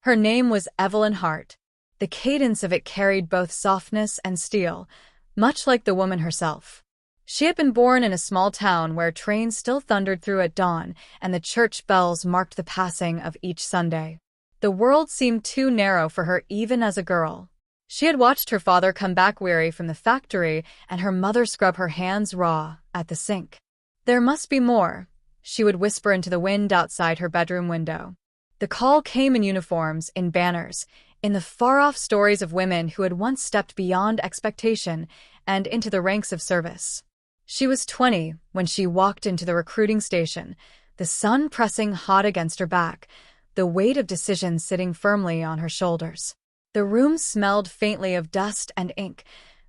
Her name was Evelyn Hart. The cadence of it carried both softness and steel, much like the woman herself. She had been born in a small town where trains still thundered through at dawn and the church bells marked the passing of each Sunday. The world seemed too narrow for her even as a girl. She had watched her father come back weary from the factory and her mother scrub her hands raw at the sink. "There must be more," she would whisper into the wind outside her bedroom window. The call came in uniforms, in banners, in the far-off stories of women who had once stepped beyond expectation and into the ranks of service. She was 20 when she walked into the recruiting station, the sun pressing hot against her back, the weight of decision sitting firmly on her shoulders. The room smelled faintly of dust and ink.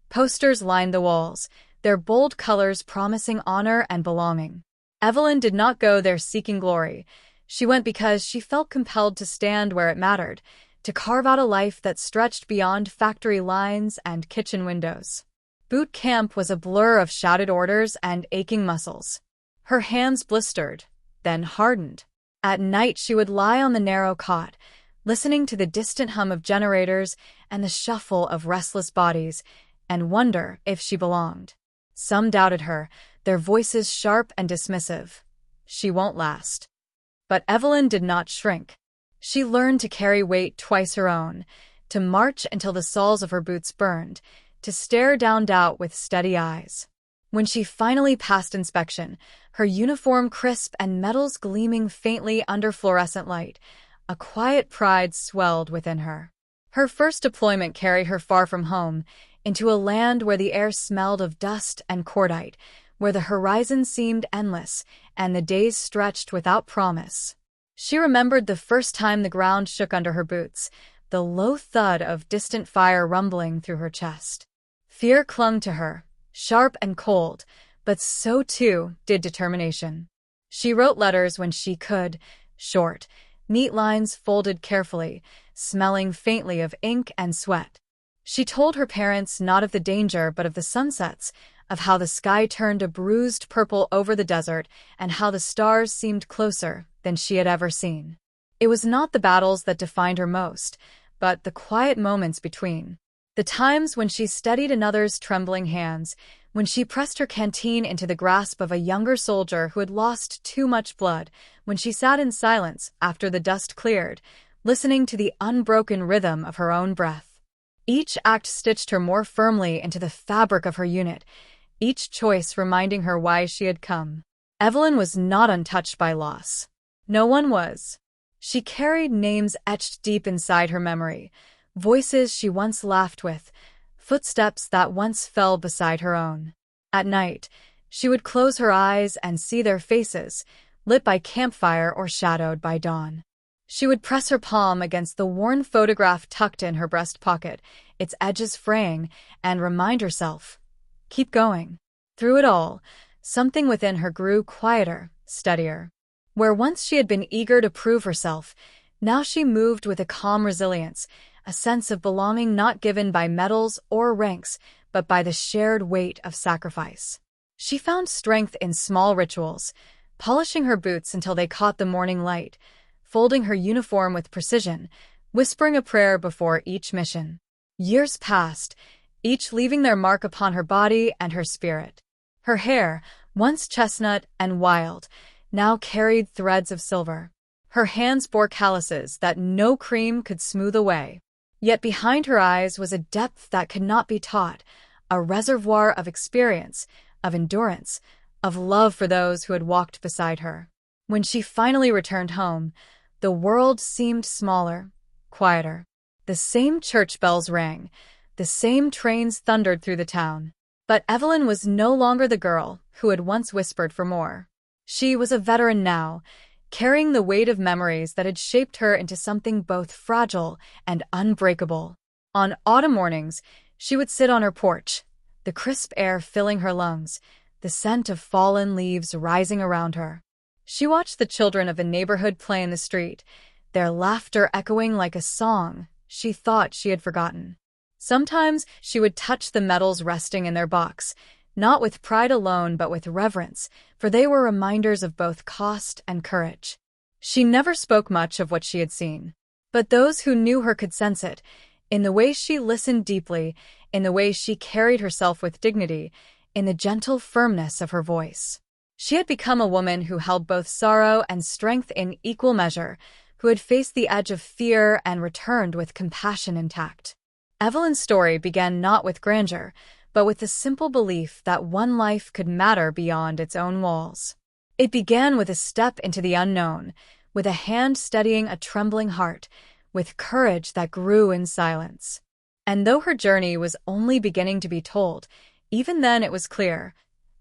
Posters lined the walls, their bold colors promising honor and belonging. Evelyn did not go there seeking glory. She went because she felt compelled to stand where it mattered, to carve out a life that stretched beyond factory lines and kitchen windows. Boot camp was a blur of shouted orders and aching muscles. Her hands blistered, then hardened. At night she would lie on the narrow cot, listening to the distant hum of generators and the shuffle of restless bodies, and wonder if she belonged. Some doubted her, their voices sharp and dismissive. "She won't last." But Evelyn did not shrink. She learned to carry weight twice her own, to march until the soles of her boots burned, to stare down doubt with steady eyes. When she finally passed inspection, her uniform crisp and medals gleaming faintly under fluorescent light, a quiet pride swelled within her. Her first deployment carried her far from home, into a land where the air smelled of dust and cordite, where the horizon seemed endless and the days stretched without promise. She remembered the first time the ground shook under her boots, the low thud of distant fire rumbling through her chest. Fear clung to her, sharp and cold, but so too did determination. She wrote letters when she could, short, neat lines folded carefully, smelling faintly of ink and sweat. She told her parents not of the danger but of the sunsets, of how the sky turned a bruised purple over the desert and how the stars seemed closer than she had ever seen. It was not the battles that defined her most, but the quiet moments between. The times when she steadied another's trembling hands, when she pressed her canteen into the grasp of a younger soldier who had lost too much blood, when she sat in silence after the dust cleared, listening to the unbroken rhythm of her own breath. Each act stitched her more firmly into the fabric of her unit, each choice reminding her why she had come. Evelyn was not untouched by loss. No one was. She carried names etched deep inside her memory, voices she once laughed with, footsteps that once fell beside her own. At night, she would close her eyes and see their faces, lit by campfire or shadowed by dawn. She would press her palm against the worn photograph tucked in her breast pocket, its edges fraying, and remind herself, keep going. Through it all, something within her grew quieter, steadier. Where once she had been eager to prove herself, now she moved with a calm resilience, a sense of belonging not given by medals or ranks, but by the shared weight of sacrifice. She found strength in small rituals, polishing her boots until they caught the morning light, folding her uniform with precision, whispering a prayer before each mission. Years passed, each leaving their mark upon her body and her spirit. Her hair, once chestnut and wild, now carried threads of silver. Her hands bore calluses that no cream could smooth away. Yet behind her eyes was a depth that could not be taught, a reservoir of experience, of endurance, of love for those who had walked beside her. When she finally returned home, the world seemed smaller, quieter. The same church bells rang, the same trains thundered through the town. But Evelyn was no longer the girl who had once whispered for more. She was a veteran now, carrying the weight of memories that had shaped her into something both fragile and unbreakable. On autumn mornings, she would sit on her porch, the crisp air filling her lungs, the scent of fallen leaves rising around her. She watched the children of the neighborhood play in the street, their laughter echoing like a song she thought she had forgotten. Sometimes she would touch the medals resting in their box, not with pride alone but with reverence, for they were reminders of both cost and courage. She never spoke much of what she had seen. But those who knew her could sense it, in the way she listened deeply, in the way she carried herself with dignity, in the gentle firmness of her voice. She had become a woman who held both sorrow and strength in equal measure, who had faced the edge of fear and returned with compassion intact. Evelyn's story began not with grandeur, but with the simple belief that one life could matter beyond its own walls. It began with a step into the unknown, with a hand steadying a trembling heart, with courage that grew in silence. And though her journey was only beginning to be told, even then it was clear,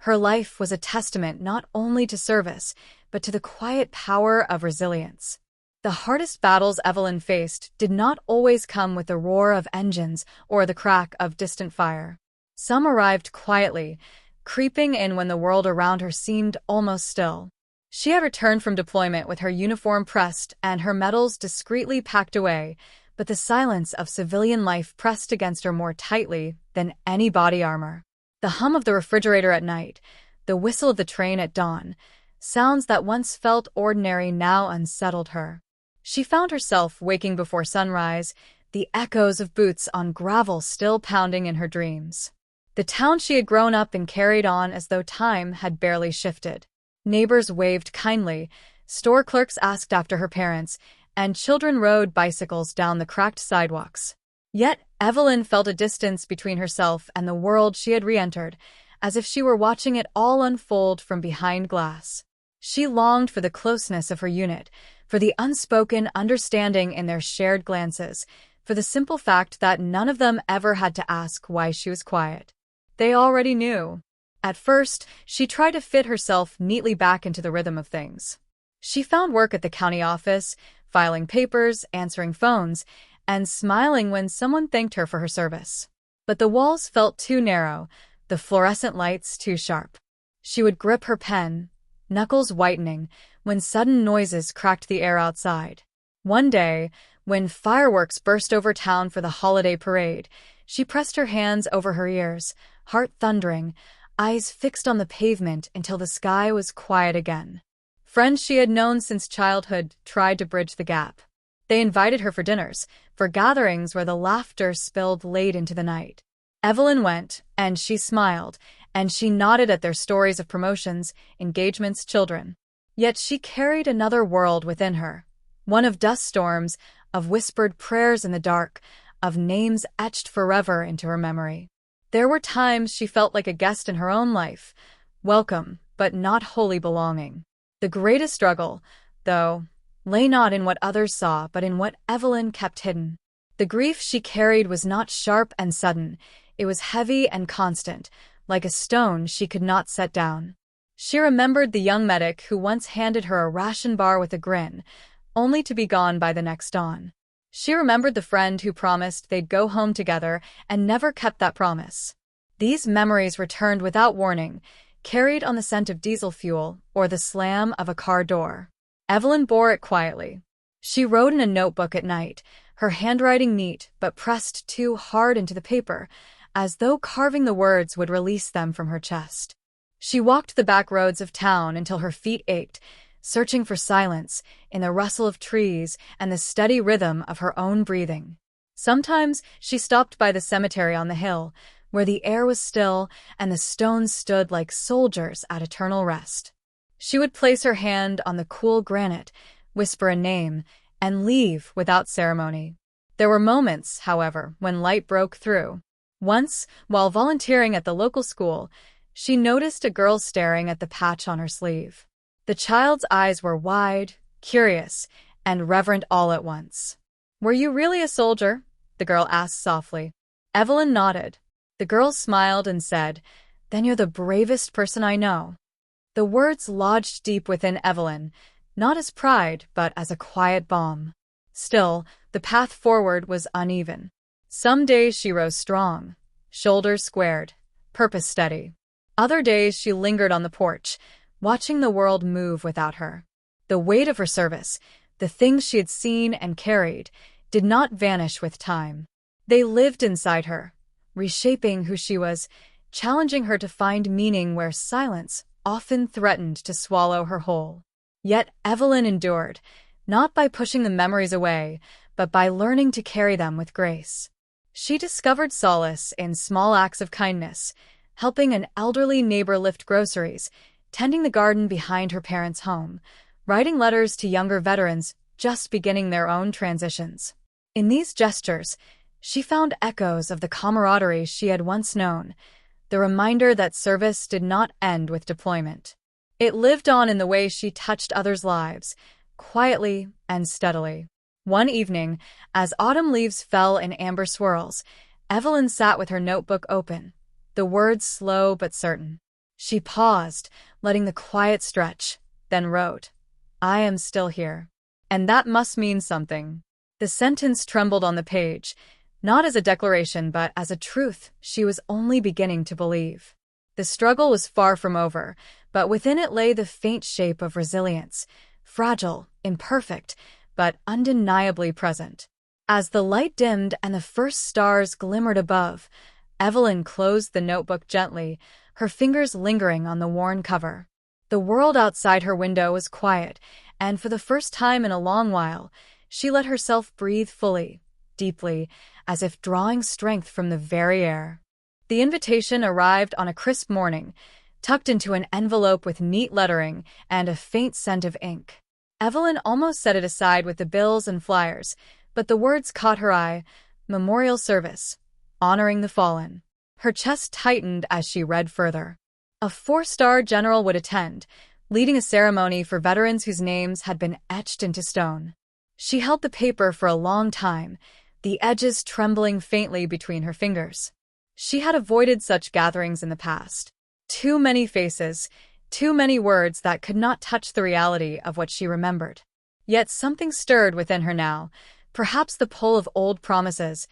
her life was a testament not only to service, but to the quiet power of resilience. The hardest battles Evelyn faced did not always come with the roar of engines or the crack of distant fire. Some arrived quietly, creeping in when the world around her seemed almost still. She had returned from deployment with her uniform pressed and her medals discreetly packed away, but the silence of civilian life pressed against her more tightly than any body armor. The hum of the refrigerator at night, the whistle of the train at dawn, sounds that once felt ordinary now unsettled her. She found herself waking before sunrise, the echoes of boots on gravel still pounding in her dreams. The town she had grown up in carried on as though time had barely shifted. Neighbors waved kindly, store clerks asked after her parents, and children rode bicycles down the cracked sidewalks. Yet Evelyn felt a distance between herself and the world she had re-entered, as if she were watching it all unfold from behind glass. She longed for the closeness of her unit, for the unspoken understanding in their shared glances, for the simple fact that none of them ever had to ask why she was quiet. They already knew. At first, she tried to fit herself neatly back into the rhythm of things. She found work at the county office, filing papers, answering phones, and smiling when someone thanked her for her service. But the walls felt too narrow, the fluorescent lights too sharp. She would grip her pen, knuckles whitening, when sudden noises cracked the air outside. One day, when fireworks burst over town for the holiday parade, she pressed her hands over her ears, heart thundering, eyes fixed on the pavement until the sky was quiet again. Friends she had known since childhood tried to bridge the gap. They invited her for dinners, for gatherings where the laughter spilled late into the night. Evelyn went, and she smiled, and she nodded at their stories of promotions, engagements, children. Yet she carried another world within her, one of dust storms, of whispered prayers in the dark, of names etched forever into her memory. There were times she felt like a guest in her own life, welcome, but not wholly belonging. The greatest struggle, though, lay not in what others saw, but in what Evelyn kept hidden. The grief she carried was not sharp and sudden, it was heavy and constant, like a stone she could not set down. She remembered the young medic who once handed her a ration bar with a grin, only to be gone by the next dawn. She remembered the friend who promised they'd go home together and never kept that promise. These memories returned without warning, carried on the scent of diesel fuel or the slam of a car door. Evelyn bore it quietly. She wrote in a notebook at night, her handwriting neat but pressed too hard into the paper, as though carving the words would release them from her chest. She walked the back roads of town until her feet ached, searching for silence in the rustle of trees and the steady rhythm of her own breathing. Sometimes she stopped by the cemetery on the hill, where the air was still and the stones stood like soldiers at eternal rest. She would place her hand on the cool granite, whisper a name, and leave without ceremony. There were moments, however, when light broke through. Once, while volunteering at the local school, she noticed a girl staring at the patch on her sleeve. The child's eyes were wide, curious, and reverent all at once. "Were you really a soldier?" the girl asked softly. Evelyn nodded. The girl smiled and said, "Then you're the bravest person I know." The words lodged deep within Evelyn, not as pride, but as a quiet balm. Still, the path forward was uneven. Some days she rose strong, shoulders squared, purpose steady. Other days she lingered on the porch, watching the world move without her. The weight of her service, the things she had seen and carried, did not vanish with time. They lived inside her, reshaping who she was, challenging her to find meaning where silence often threatened to swallow her whole. Yet Evelyn endured, not by pushing the memories away, but by learning to carry them with grace. She discovered solace in small acts of kindness, helping an elderly neighbor lift groceries, tending the garden behind her parents' home, writing letters to younger veterans just beginning their own transitions. In these gestures, she found echoes of the camaraderie she had once known, the reminder that service did not end with deployment. It lived on in the way she touched others' lives, quietly and steadily. One evening, as autumn leaves fell in amber swirls, Evelyn sat with her notebook open, the words slow but certain. She paused, letting the quiet stretch, then wrote, "I am still here. And that must mean something." The sentence trembled on the page, not as a declaration but as a truth she was only beginning to believe. The struggle was far from over, but within it lay the faint shape of resilience, fragile, imperfect, but undeniably present. As the light dimmed and the first stars glimmered above, Evelyn closed the notebook gently, her fingers lingering on the worn cover. The world outside her window was quiet, and for the first time in a long while, she let herself breathe fully, deeply, as if drawing strength from the very air. The invitation arrived on a crisp morning, tucked into an envelope with neat lettering and a faint scent of ink. Evelyn almost set it aside with the bills and flyers, but the words caught her eye: "Memorial Service, Honoring the Fallen." Her chest tightened as she read further. A 4-star general would attend, leading a ceremony for veterans whose names had been etched into stone. She held the paper for a long time, the edges trembling faintly between her fingers. She had avoided such gatherings in the past. Too many faces, too many words that could not touch the reality of what she remembered. Yet something stirred within her now, perhaps the pull of old promises,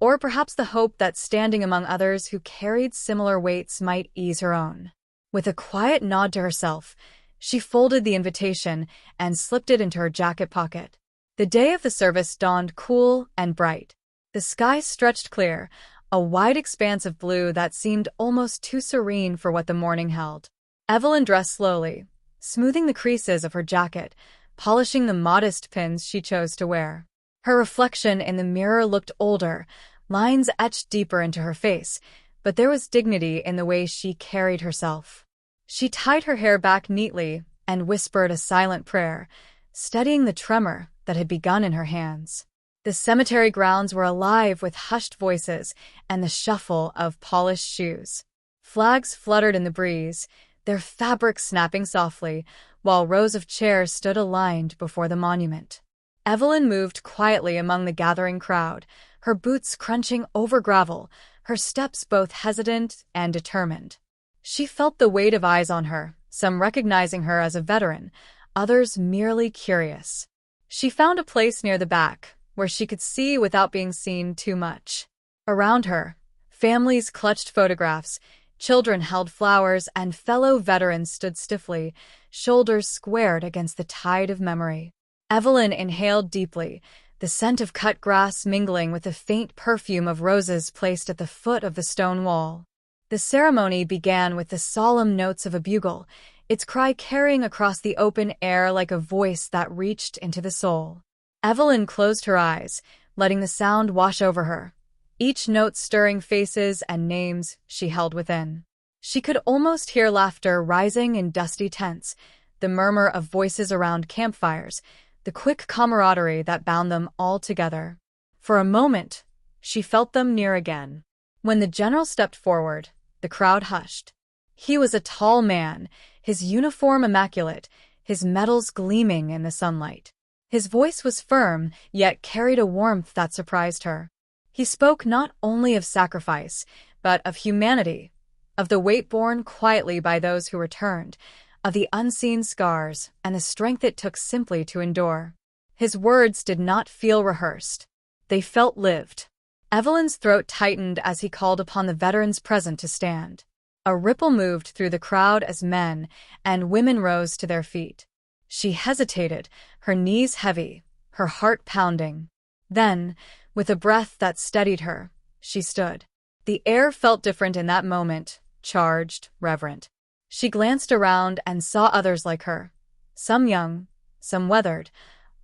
or perhaps the hope that standing among others who carried similar weights might ease her own. With a quiet nod to herself, she folded the invitation and slipped it into her jacket pocket. The day of the service dawned cool and bright. The sky stretched clear, a wide expanse of blue that seemed almost too serene for what the morning held. Evelyn dressed slowly, smoothing the creases of her jacket, polishing the modest pins she chose to wear. Her reflection in the mirror looked older, lines etched deeper into her face, but there was dignity in the way she carried herself. She tied her hair back neatly and whispered a silent prayer, steadying the tremor that had begun in her hands. The cemetery grounds were alive with hushed voices and the shuffle of polished shoes. Flags fluttered in the breeze, their fabric snapping softly, while rows of chairs stood aligned before the monument. Evelyn moved quietly among the gathering crowd, her boots crunching over gravel, her steps both hesitant and determined. She felt the weight of eyes on her, some recognizing her as a veteran, others merely curious. She found a place near the back, where she could see without being seen too much. Around her, families clutched photographs, children held flowers, and fellow veterans stood stiffly, shoulders squared against the tide of memory. Evelyn inhaled deeply, the scent of cut grass mingling with the faint perfume of roses placed at the foot of the stone wall. The ceremony began with the solemn notes of a bugle, its cry carrying across the open air like a voice that reached into the soul. Evelyn closed her eyes, letting the sound wash over her, each note stirring faces and names she held within. She could almost hear laughter rising in dusty tents, the murmur of voices around campfires, the quick camaraderie that bound them all together. For a moment, she felt them near again. When the general stepped forward, the crowd hushed. He was a tall man, his uniform immaculate, his medals gleaming in the sunlight. His voice was firm, yet carried a warmth that surprised her. He spoke not only of sacrifice, but of humanity, of the weight borne quietly by those who returned, of the unseen scars and the strength it took simply to endure. His words did not feel rehearsed. They felt lived. Evelyn's throat tightened as he called upon the veterans present to stand. A ripple moved through the crowd as men and women rose to their feet. She hesitated, her knees heavy, her heart pounding. Then, with a breath that steadied her, she stood. The air felt different in that moment, charged, reverent. She glanced around and saw others like her, some young, some weathered,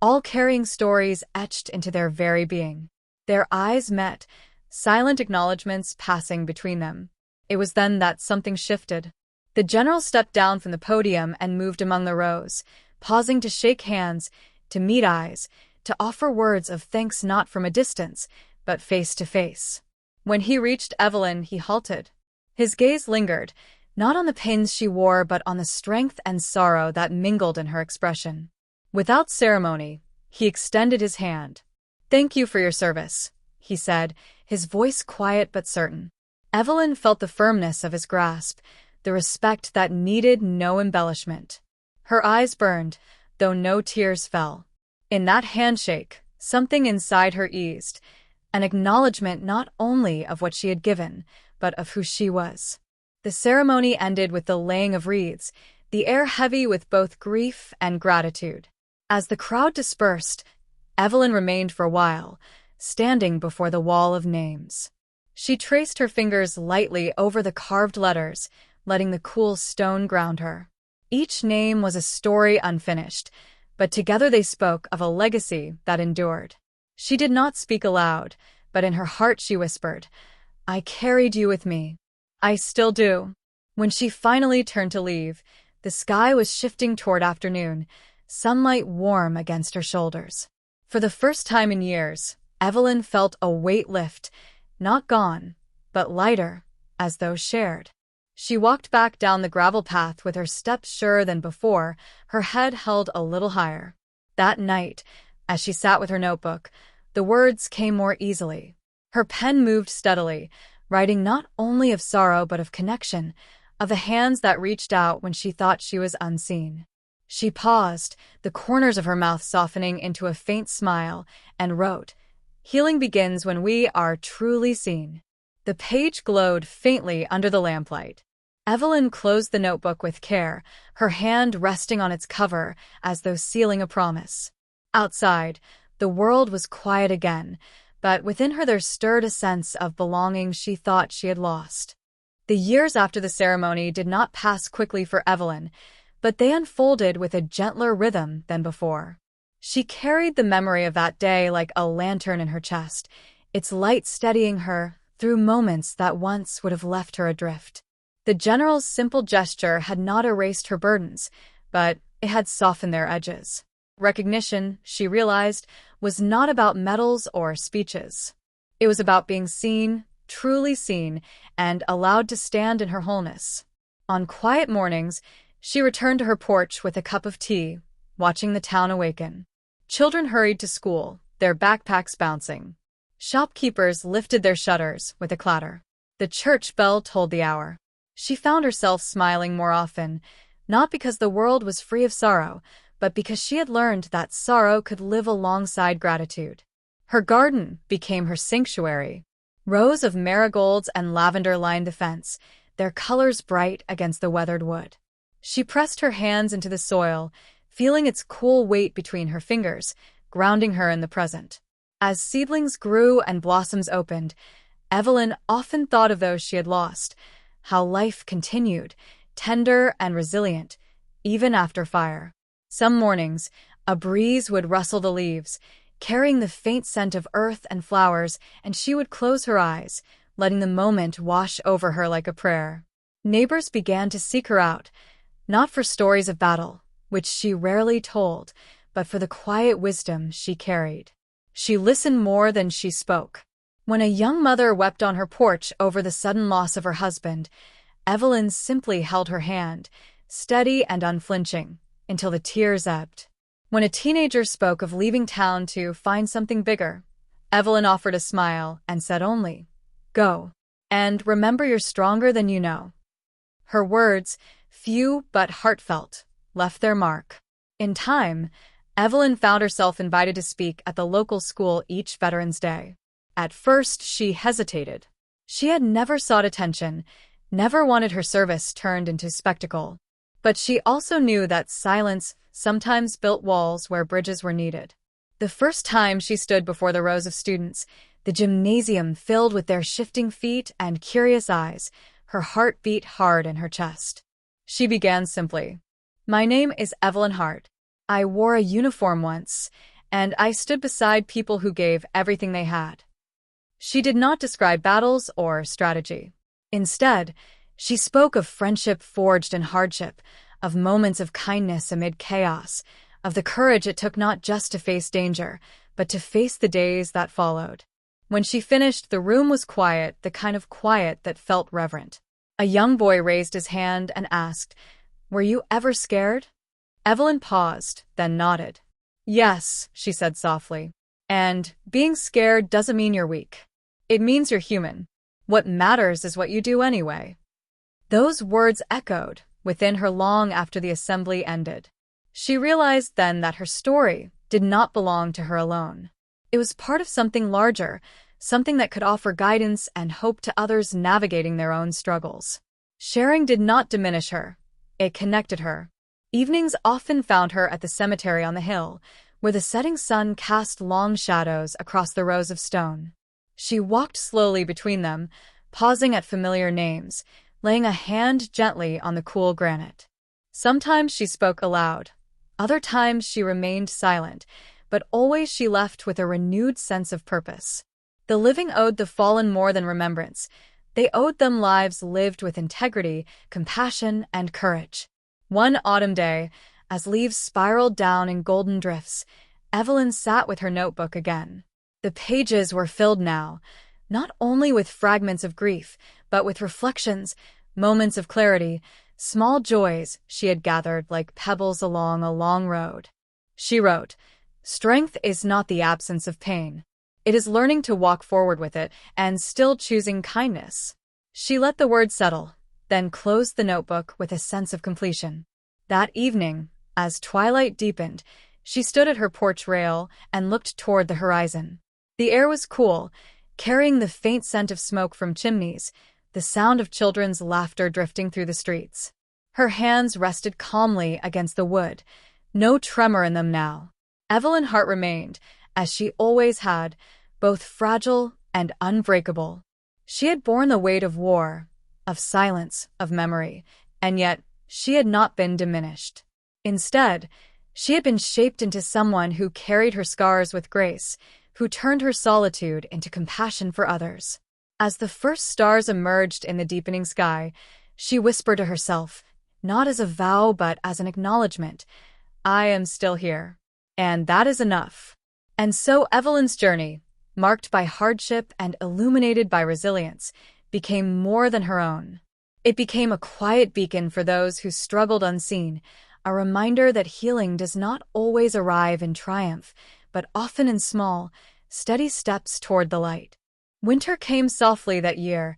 all carrying stories etched into their very being. Their eyes met, silent acknowledgments passing between them. It was then that something shifted. The general stepped down from the podium and moved among the rows, pausing to shake hands, to meet eyes, to offer words of thanks not from a distance, but face to face. When he reached Evelyn, he halted. His gaze lingered, not on the pins she wore but on the strength and sorrow that mingled in her expression. Without ceremony, he extended his hand. "Thank you for your service," he said, his voice quiet but certain. Evelyn felt the firmness of his grasp, the respect that needed no embellishment. Her eyes burned, though no tears fell. In that handshake, something inside her eased, an acknowledgment not only of what she had given, but of who she was. The ceremony ended with the laying of wreaths, the air heavy with both grief and gratitude. As the crowd dispersed, Evelyn remained for a while, standing before the wall of names. She traced her fingers lightly over the carved letters, letting the cool stone ground her. Each name was a story unfinished, but together they spoke of a legacy that endured. She did not speak aloud, but in her heart she whispered, "I carried you with me. I still do." When she finally turned to leave, the sky was shifting toward afternoon, sunlight warm against her shoulders. For the first time in years, Evelyn felt a weight lift, not gone, but lighter, as though shared. She walked back down the gravel path with her steps surer than before, her head held a little higher. That night, as she sat with her notebook, the words came more easily. Her pen moved steadily, writing not only of sorrow but of connection, of the hands that reached out when she thought she was unseen. She paused, the corners of her mouth softening into a faint smile, and wrote, "Healing begins when we are truly seen." The page glowed faintly under the lamplight. Evelyn closed the notebook with care, her hand resting on its cover as though sealing a promise. Outside, the world was quiet again, but within her there stirred a sense of belonging she thought she had lost. The years after the ceremony did not pass quickly for Evelyn, but they unfolded with a gentler rhythm than before. She carried the memory of that day like a lantern in her chest, its light steadying her through moments that once would have left her adrift. The general's simple gesture had not erased her burdens, but it had softened their edges. Recognition, she realized, was not about medals or speeches. It was about being seen, truly seen, and allowed to stand in her wholeness. On quiet mornings, she returned to her porch with a cup of tea, watching the town awaken. Children hurried to school, their backpacks bouncing. Shopkeepers lifted their shutters with a clatter. The church bell tolled the hour. She found herself smiling more often, not because the world was free of sorrow, but because she had learned that sorrow could live alongside gratitude. Her garden became her sanctuary. Rows of marigolds and lavender lined the fence, their colors bright against the weathered wood. She pressed her hands into the soil, feeling its cool weight between her fingers, grounding her in the present. As seedlings grew and blossoms opened, Evelyn often thought of those she had lost, how life continued, tender and resilient, even after fire. Some mornings, a breeze would rustle the leaves, carrying the faint scent of earth and flowers, and she would close her eyes, letting the moment wash over her like a prayer. Neighbors began to seek her out, not for stories of battle, which she rarely told, but for the quiet wisdom she carried. She listened more than she spoke. When a young mother wept on her porch over the sudden loss of her husband, Evelyn simply held her hand, steady and unflinching, until the tears ebbed. When a teenager spoke of leaving town to find something bigger, Evelyn offered a smile and said only, "Go. And remember you're stronger than you know." Her words, few but heartfelt, left their mark. In time, Evelyn found herself invited to speak at the local school each Veterans Day. At first, she hesitated. She had never sought attention, never wanted her service turned into spectacle. But she also knew that silence sometimes built walls where bridges were needed. The first time she stood before the rows of students, the gymnasium filled with their shifting feet and curious eyes, her heart beat hard in her chest. She began simply, "My name is Evelyn Hart. I wore a uniform once, and I stood beside people who gave everything they had. She did not describe battles or strategy. Instead, she spoke of friendship forged in hardship, of moments of kindness amid chaos, of the courage it took not just to face danger, but to face the days that followed. When she finished, the room was quiet, the kind of quiet that felt reverent. A young boy raised his hand and asked, "Were you ever scared?" Evelyn paused, then nodded. "Yes," she said softly. "And being scared doesn't mean you're weak. It means you're human. What matters is what you do anyway." Those words echoed within her long after the assembly ended. She realized then that her story did not belong to her alone. It was part of something larger, something that could offer guidance and hope to others navigating their own struggles. Sharing did not diminish her. It connected her. Evenings often found her at the cemetery on the hill, where the setting sun cast long shadows across the rows of stone. She walked slowly between them, pausing at familiar names, laying a hand gently on the cool granite. Sometimes she spoke aloud. Other times she remained silent, but always she left with a renewed sense of purpose. The living owed the fallen more than remembrance. They owed them lives lived with integrity, compassion, and courage. One autumn day, as leaves spiraled down in golden drifts, Evelyn sat with her notebook again. The pages were filled now, not only with fragments of grief, but with reflections, moments of clarity, small joys she had gathered like pebbles along a long road. She wrote, "Strength is not the absence of pain. It is learning to walk forward with it and still choosing kindness." She let the words settle, then closed the notebook with a sense of completion. That evening, as twilight deepened, she stood at her porch rail and looked toward the horizon. The air was cool, carrying the faint scent of smoke from chimneys, the sound of children's laughter drifting through the streets. Her hands rested calmly against the wood, no tremor in them now. Evelyn's heart remained, as she always had, both fragile and unbreakable. She had borne the weight of war, of silence, of memory, and yet she had not been diminished. Instead, she had been shaped into someone who carried her scars with grace, who turned her solitude into compassion for others. As the first stars emerged in the deepening sky, she whispered to herself, not as a vow but as an acknowledgement, "I am still here." And that is enough. And so Evelyn's journey, marked by hardship and illuminated by resilience, became more than her own. It became a quiet beacon for those who struggled unseen, a reminder that healing does not always arrive in triumph, but often in small, steady steps toward the light. Winter came softly that year,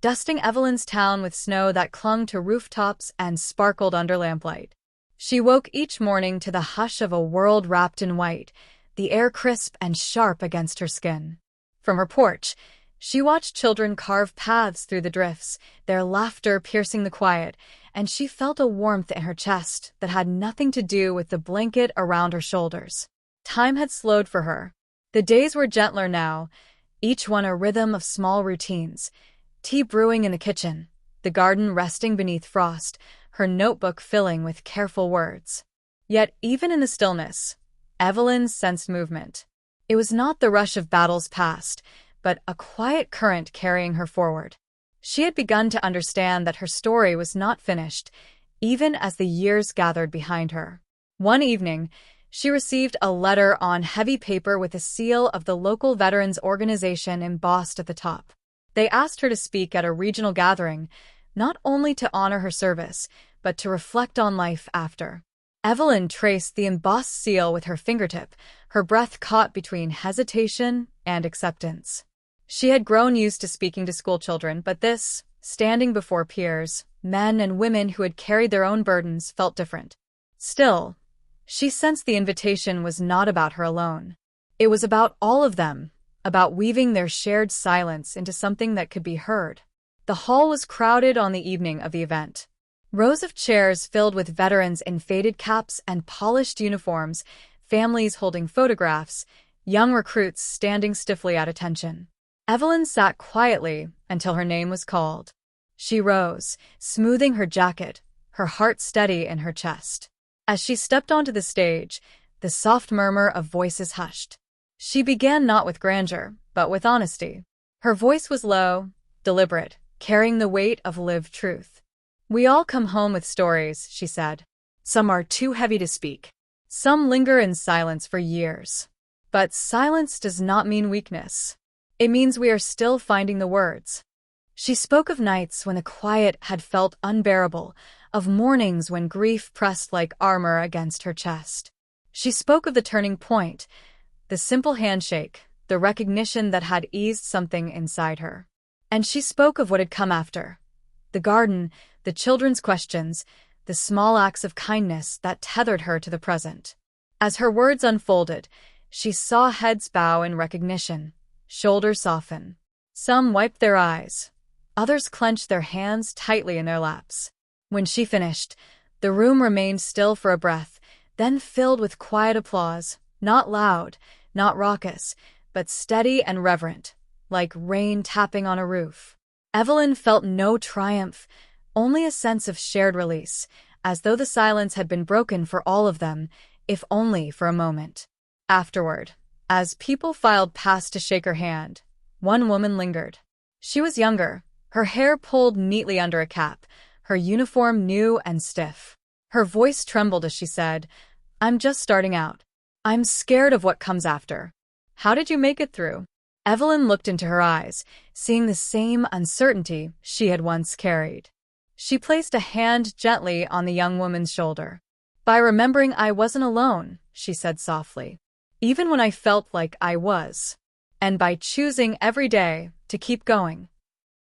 dusting Evelyn's town with snow that clung to rooftops and sparkled under lamplight. She woke each morning to the hush of a world wrapped in white, the air crisp and sharp against her skin. From her porch, she watched children carve paths through the drifts, their laughter piercing the quiet, and she felt a warmth in her chest that had nothing to do with the blanket around her shoulders. Time had slowed for her. The days were gentler now, each one a rhythm of small routines. Tea brewing in the kitchen, the garden resting beneath frost, her notebook filling with careful words. Yet even in the stillness, Evelyn sensed movement. It was not the rush of battles past, but a quiet current carrying her forward. She had begun to understand that her story was not finished, even as the years gathered behind her. One evening, she received a letter on heavy paper with a seal of the local veterans organization embossed at the top. They asked her to speak at a regional gathering, not only to honor her service, but to reflect on life after. Evelyn traced the embossed seal with her fingertip, her breath caught between hesitation and acceptance. She had grown used to speaking to schoolchildren, but this, standing before peers, men and women who had carried their own burdens, felt different. Still, she sensed the invitation was not about her alone. It was about all of them, about weaving their shared silence into something that could be heard. The hall was crowded on the evening of the event. Rows of chairs filled with veterans in faded caps and polished uniforms, families holding photographs, young recruits standing stiffly at attention. Evelyn sat quietly until her name was called. She rose, smoothing her jacket, her heart steady in her chest. As she stepped onto the stage, the soft murmur of voices hushed. She began not with grandeur, but with honesty. Her voice was low, deliberate, carrying the weight of lived truth. "We all come home with stories," she said. "Some are too heavy to speak. Some linger in silence for years. But silence does not mean weakness. It means we are still finding the words." She spoke of nights when the quiet had felt unbearable, of mornings when grief pressed like armor against her chest. She spoke of the turning point, the simple handshake, the recognition that had eased something inside her. And she spoke of what had come after. The garden, the children's questions, the small acts of kindness that tethered her to the present. As her words unfolded, she saw heads bow in recognition, shoulders soften. Some wiped their eyes. Others clenched their hands tightly in their laps. When she finished, the room remained still for a breath, then filled with quiet applause, not loud, not raucous, but steady and reverent, like rain tapping on a roof. Evelyn felt no triumph, only a sense of shared release, as though the silence had been broken for all of them, if only for a moment. Afterward, as people filed past to shake her hand, one woman lingered. She was younger, her hair pulled neatly under a cap, her uniform new and stiff. Her voice trembled as she said, "I'm just starting out. I'm scared of what comes after." "How did you make it through?" Evelyn looked into her eyes, seeing the same uncertainty she had once carried. She placed a hand gently on the young woman's shoulder. "By remembering I wasn't alone," she said softly, "even when I felt like I was. And by choosing every day to keep going."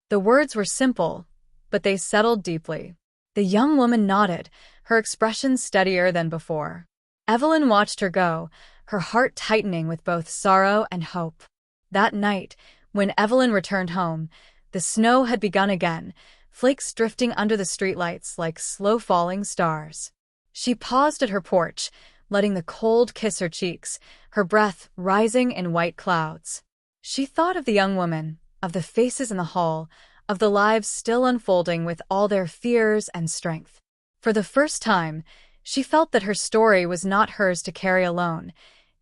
The words were simple, but they settled deeply. The young woman nodded, her expression steadier than before. Evelyn watched her go, her heart tightening with both sorrow and hope. That night, when Evelyn returned home, the snow had begun again, flakes drifting under the streetlights like slow-falling stars. She paused at her porch, letting the cold kiss her cheeks, her breath rising in white clouds. She thought of the young woman, of the faces in the hall, of the lives still unfolding with all their fears and strength. For the first time, she felt that her story was not hers to carry alone.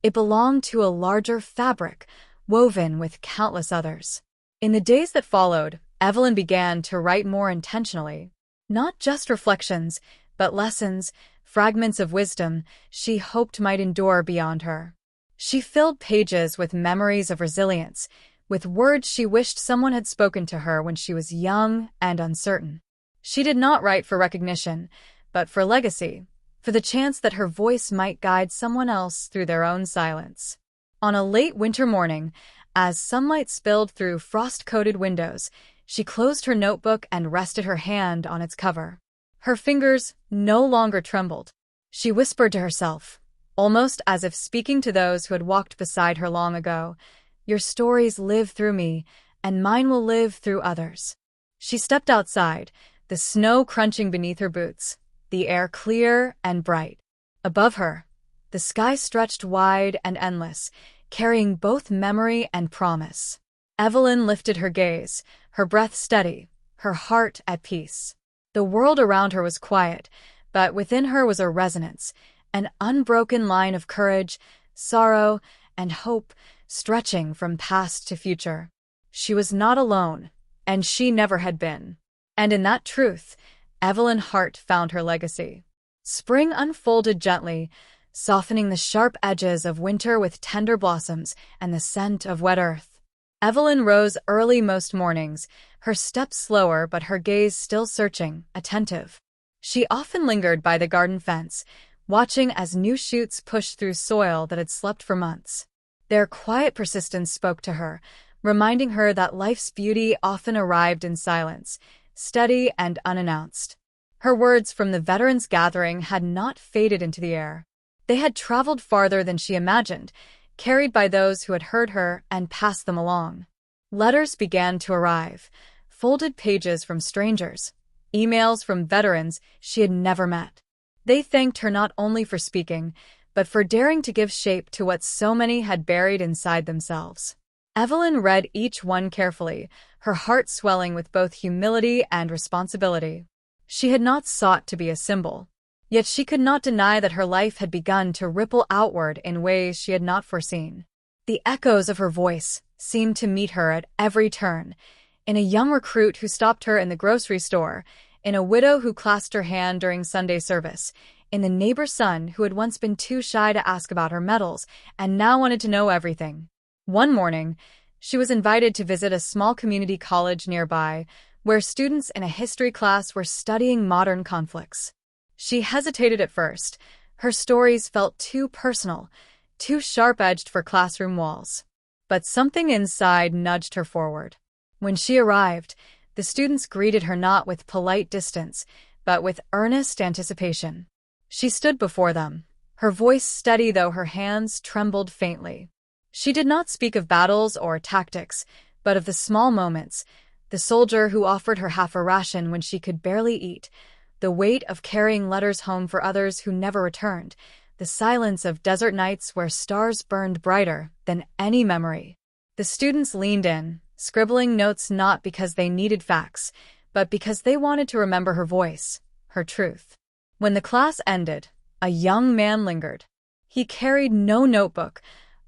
It belonged to a larger fabric, woven with countless others. In the days that followed, Evelyn began to write more intentionally. Not just reflections, but lessons, fragments of wisdom she hoped might endure beyond her. She filled pages with memories of resilience, with words she wished someone had spoken to her when she was young and uncertain. She did not write for recognition, but for legacy, for the chance that her voice might guide someone else through their own silence. On a late winter morning, as sunlight spilled through frost-coated windows, she closed her notebook and rested her hand on its cover. Her fingers no longer trembled. She whispered to herself, almost as if speaking to those who had walked beside her long ago, "Your stories live through me, and mine will live through others." She stepped outside, the snow crunching beneath her boots, the air clear and bright. Above her, the sky stretched wide and endless, carrying both memory and promise. Evelyn lifted her gaze, her breath steady, her heart at peace. The world around her was quiet, but within her was a resonance, an unbroken line of courage, sorrow, and hope stretching from past to future. She was not alone, and she never had been. And in that truth, Evelyn Hart found her legacy. Spring unfolded gently, softening the sharp edges of winter with tender blossoms and the scent of wet earth. Evelyn rose early most mornings, her steps slower but her gaze still searching, attentive. She often lingered by the garden fence, watching as new shoots pushed through soil that had slept for months. Their quiet persistence spoke to her, reminding her that life's beauty often arrived in silence, steady and unannounced. Her words from the veterans' gathering had not faded into the air. They had traveled farther than she imagined, carried by those who had heard her and passed them along. Letters began to arrive, folded pages from strangers, emails from veterans she had never met. They thanked her not only for speaking, but for daring to give shape to what so many had buried inside themselves. Evelyn read each one carefully, her heart swelling with both humility and responsibility. She had not sought to be a symbol. Yet she could not deny that her life had begun to ripple outward in ways she had not foreseen. The echoes of her voice seemed to meet her at every turn, in a young recruit who stopped her in the grocery store, in a widow who clasped her hand during Sunday service, in the neighbor's son who had once been too shy to ask about her medals and now wanted to know everything. One morning, she was invited to visit a small community college nearby, where students in a history class were studying modern conflicts. She hesitated at first. Her stories felt too personal, too sharp-edged for classroom walls. But something inside nudged her forward. When she arrived, the students greeted her not with polite distance, but with earnest anticipation. She stood before them, her voice steady though her hands trembled faintly. She did not speak of battles or tactics, but of the small moments, the soldier who offered her half a ration when she could barely eat, the weight of carrying letters home for others who never returned, the silence of desert nights where stars burned brighter than any memory. The students leaned in, scribbling notes not because they needed facts, but because they wanted to remember her voice, her truth. When the class ended, a young man lingered. He carried no notebook,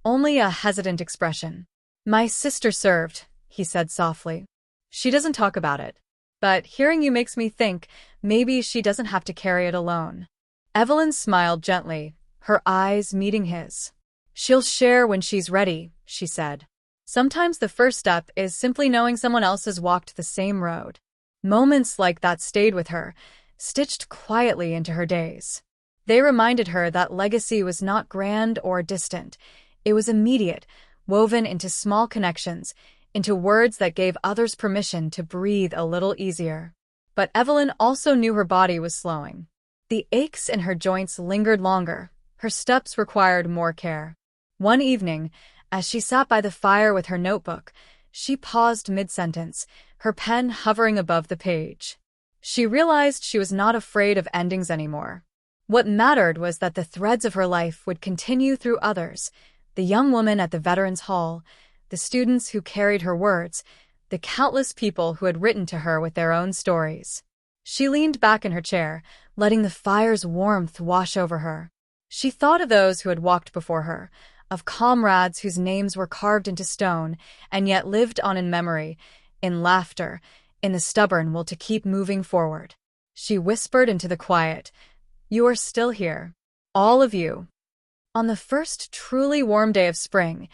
only a hesitant expression. "My sister served," he said softly. "She doesn't talk about it. But hearing you makes me think maybe she doesn't have to carry it alone." Evelyn smiled gently, her eyes meeting his. "She'll share when she's ready," she said. Sometimes the first step is simply knowing someone else has walked the same road. Moments like that stayed with her, stitched quietly into her days. They reminded her that legacy was not grand or distant. It was immediate, woven into small connections, into words that gave others permission to breathe a little easier. But Evelyn also knew her body was slowing. The aches in her joints lingered longer. Her steps required more care. One evening, as she sat by the fire with her notebook, she paused mid-sentence, her pen hovering above the page. She realized she was not afraid of endings anymore. What mattered was that the threads of her life would continue through others, the young woman at the Veterans Hall, the students who carried her words, the countless people who had written to her with their own stories. She leaned back in her chair, letting the fire's warmth wash over her. She thought of those who had walked before her, of comrades whose names were carved into stone and yet lived on in memory, in laughter, in the stubborn will to keep moving forward. She whispered into the quiet, "You are still here. All of you." On the first truly warm day of spring,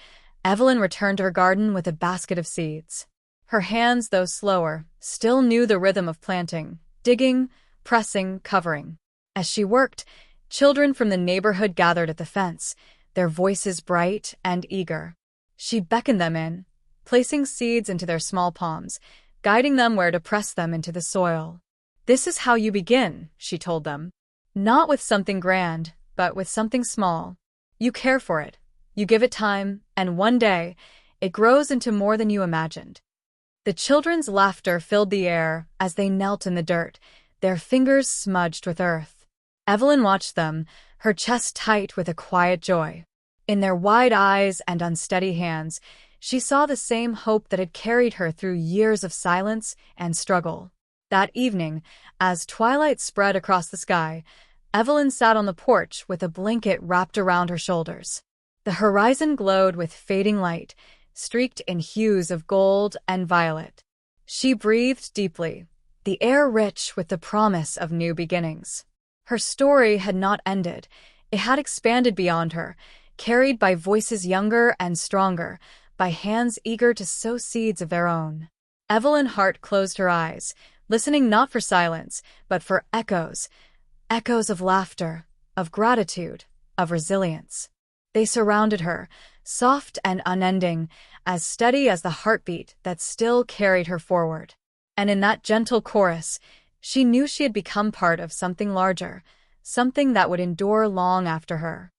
Evelyn returned to her garden with a basket of seeds. Her hands, though slower, still knew the rhythm of planting, digging, pressing, covering. As she worked, children from the neighborhood gathered at the fence, their voices bright and eager. She beckoned them in, placing seeds into their small palms, guiding them where to press them into the soil. "This is how you begin," she told them. "Not with something grand, but with something small. You care for it, you give it time, and one day, it grows into more than you imagined." The children's laughter filled the air as they knelt in the dirt, their fingers smudged with earth. Evelyn watched them, her chest tight with a quiet joy. In their wide eyes and unsteady hands, she saw the same hope that had carried her through years of silence and struggle. That evening, as twilight spread across the sky, Evelyn sat on the porch with a blanket wrapped around her shoulders. The horizon glowed with fading light, streaked in hues of gold and violet. She breathed deeply, the air rich with the promise of new beginnings. Her story had not ended. It had expanded beyond her, carried by voices younger and stronger, by hands eager to sow seeds of their own. Evelyn Hart closed her eyes, listening not for silence, but for echoes, echoes of laughter, of gratitude, of resilience. They surrounded her, soft and unending, as steady as the heartbeat that still carried her forward. And in that gentle chorus, she knew she had become part of something larger, something that would endure long after her.